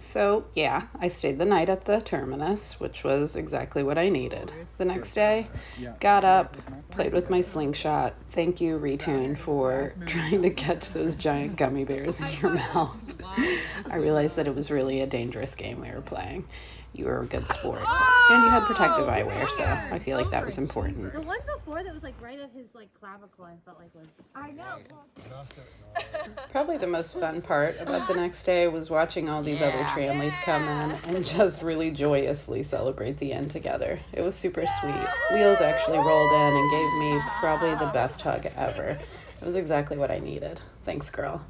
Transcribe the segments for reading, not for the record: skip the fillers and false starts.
So, yeah, I stayed the night at the terminus, which was exactly what I needed. The next day, got up, played with my slingshot. Thank you, Retune, for trying to catch those giant gummy bears in your mouth. I realized that it was really a dangerous game we were playing. You were a good sport. And you had protective eyewear, so I feel like that was important. The one before that was like right at his like clavicle, I felt like was. I know. Probably the most fun part about the next day was watching all these other Tranleys come in and just really joyously celebrate the end together. It was super sweet. Wheels actually rolled in and gave me probably the best hug ever. It was exactly what I needed. Thanks, girl.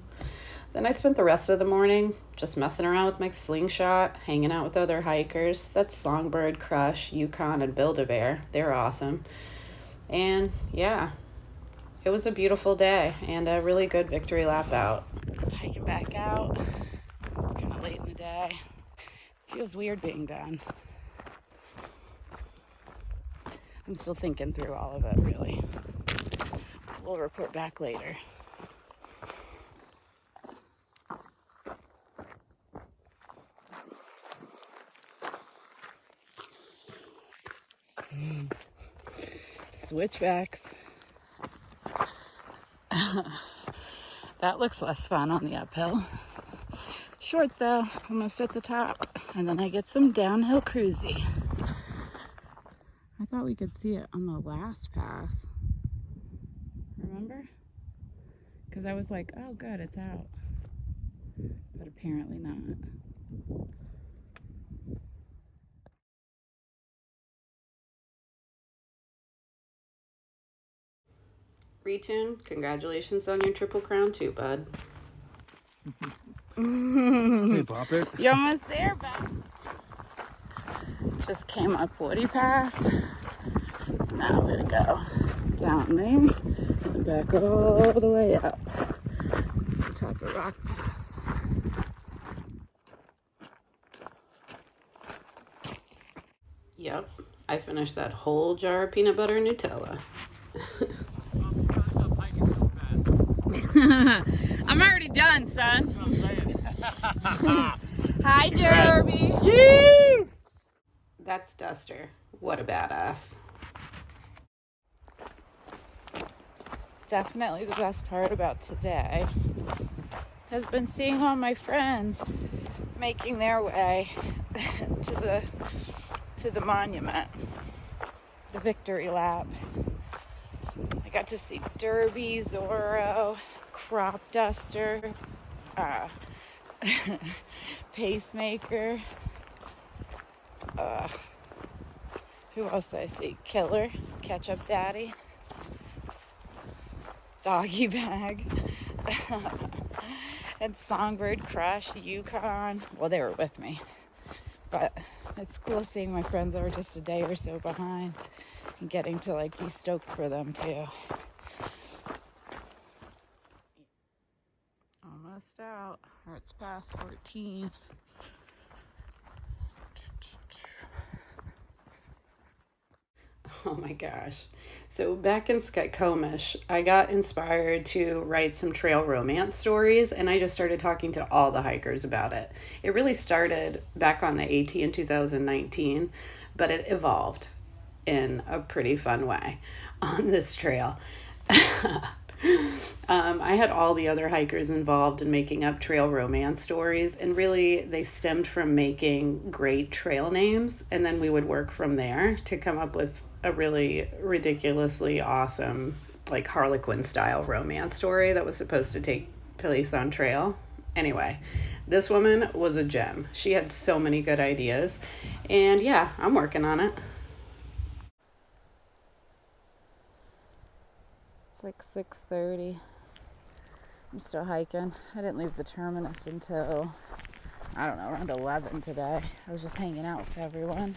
Then I spent the rest of the morning just messing around with my slingshot, hanging out with other hikers. That's Songbird, Crush, Yukon, and Build-A-Bear. They're awesome. And yeah, it was a beautiful day and a really good victory lap out. Hiking back out. It's kind of late in the day. Feels weird being done. I'm still thinking through all of it, really. We'll report back later. Switchbacks. That looks less fun on the uphill. Short though, almost at the top. And then I get some downhill cruisy. I thought we could see it on the last pass. Remember? Because I was like, oh good, it's out. But apparently not. Retune, congratulations on your Triple Crown too, bud. Hey, Bopit. You're almost there, bud. Just came up Woody Pass. Now I'm gonna go down there and back all the way up to the top of Rock Pass. Yep, I finished that whole jar of peanut butter Nutella. I'm already done, son. Hi, Derby. Yee! That's Duster. What a badass. Definitely the best part about today has been seeing all my friends making their way to the monument, the victory lap. I got to see Derby, Zorro, Crop Duster, Pacemaker. Who else did I see? Killer, Ketchup Daddy, Doggy Bag, and Songbird, Crush, Yukon. Well, they were with me, but it's cool seeing my friends that were just a day or so behind and getting to like be stoked for them too. Almost out. Hart's past 14. Oh my gosh. So back in Skykomish, I got inspired to write some trail romance stories, and I just started talking to all the hikers about it. It really started back on the AT in 2019, but it evolved in a pretty fun way on this trail. I had all the other hikers involved in making up trail romance stories, and really they stemmed from making great trail names, and then we would work from there to come up with a really ridiculously awesome, like Harlequin style romance story that was supposed to take place on trail. Anyway, this woman was a gem. She had so many good ideas, and yeah, I'm working on it. It's like 6:30. I'm still hiking. I didn't leave the terminus until, I don't know, around 11 today. I was just hanging out with everyone.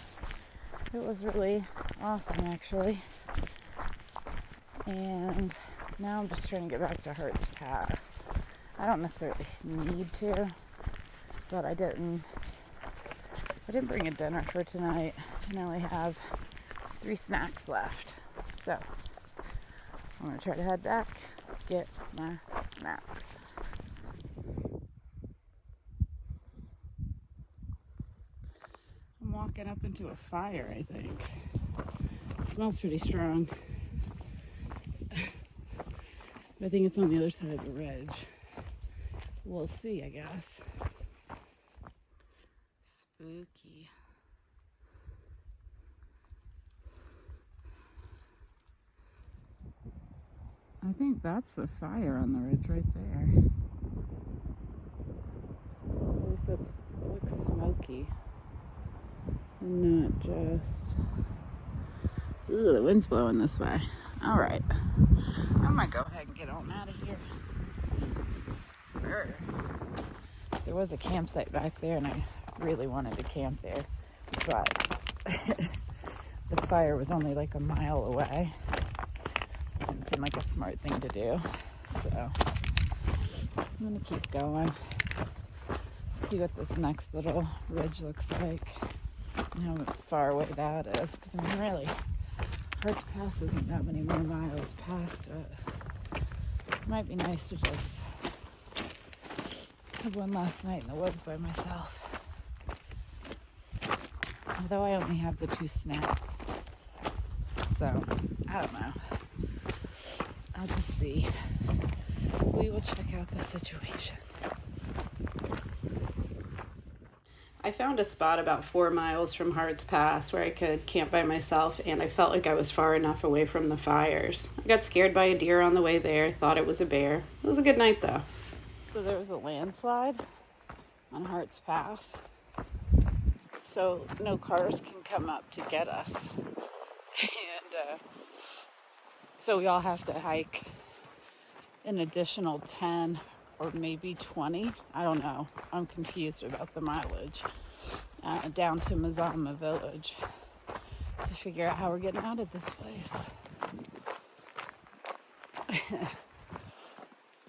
It was really awesome, actually. And now I'm just trying to get back to Hart's Pass. I don't necessarily need to, but I didn't bring a dinner for tonight, and I only have 3 snacks left. So I'm gonna try to head back, get my snacks. walking up into a fire, I think. It smells pretty strong. But I think it's on the other side of the ridge. We'll see, I guess. Spooky. I think that's the fire on the ridge right there. At least it looks smoky. Not just... Ooh, the wind's blowing this way. All right. I might go ahead and get on out of here. There was a campsite back there, and I really wanted to camp there, but the fire was only like a mile away. Didn't seem like a smart thing to do, so I'm gonna keep going. See what this next little ridge looks like and how far away that is, because I mean, really, Hart's Pass isn't that many more miles past it. It might be nice to just have one last night in the woods by myself. Although I only have the 2 snacks, so I don't know. I'll just see. We will check out the situation. I found a spot about 4 miles from Hart's Pass where I could camp by myself, and I felt like I was far enough away from the fires. I got scared by a deer on the way there, thought it was a bear. It was a good night though. So there was a landslide on Hart's Pass, so no cars can come up to get us. And so we all have to hike an additional 10 or maybe 20, I don't know, I'm confused about the mileage, down to Mazama village to figure out how we're getting out of this place.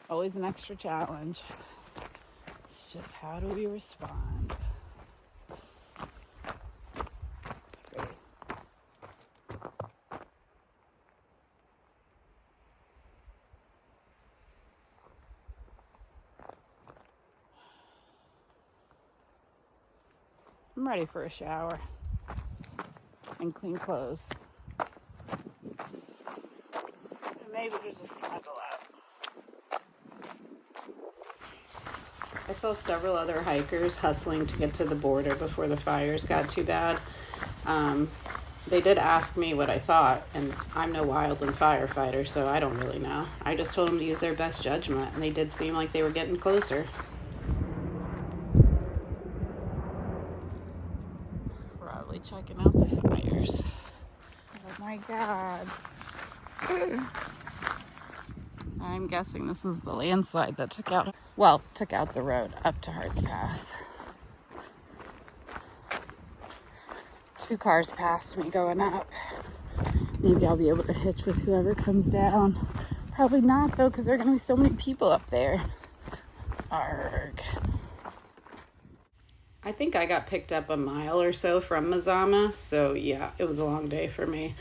Always an extra challenge. It's just, how do we respond? It's pretty. I'm ready for a shower and clean clothes. And maybe to just snuggle out. I saw several other hikers hustling to get to the border before the fires got too bad. They did ask me what I thought, and I'm no wildland firefighter, so I don't really know. I just told them to use their best judgment, and they did seem like they were getting closer. Probably checking out the fires. Oh my God. I'm guessing this is the landslide that took out the road up to Hart's Pass. 2 cars passed me going up. Maybe I'll be able to hitch with whoever comes down. Probably not though, because there are going to be so many people up there. Arrgh. I think I got picked up a mile or so from Mazama, so yeah, it was a long day for me.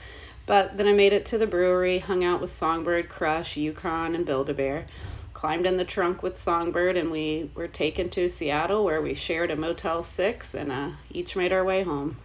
But then I made it to the brewery, hung out with Songbird, Crush, Yukon, and Build-A-Bear, climbed in the trunk with Songbird, and we were taken to Seattle, where we shared a Motel 6 and each made our way home.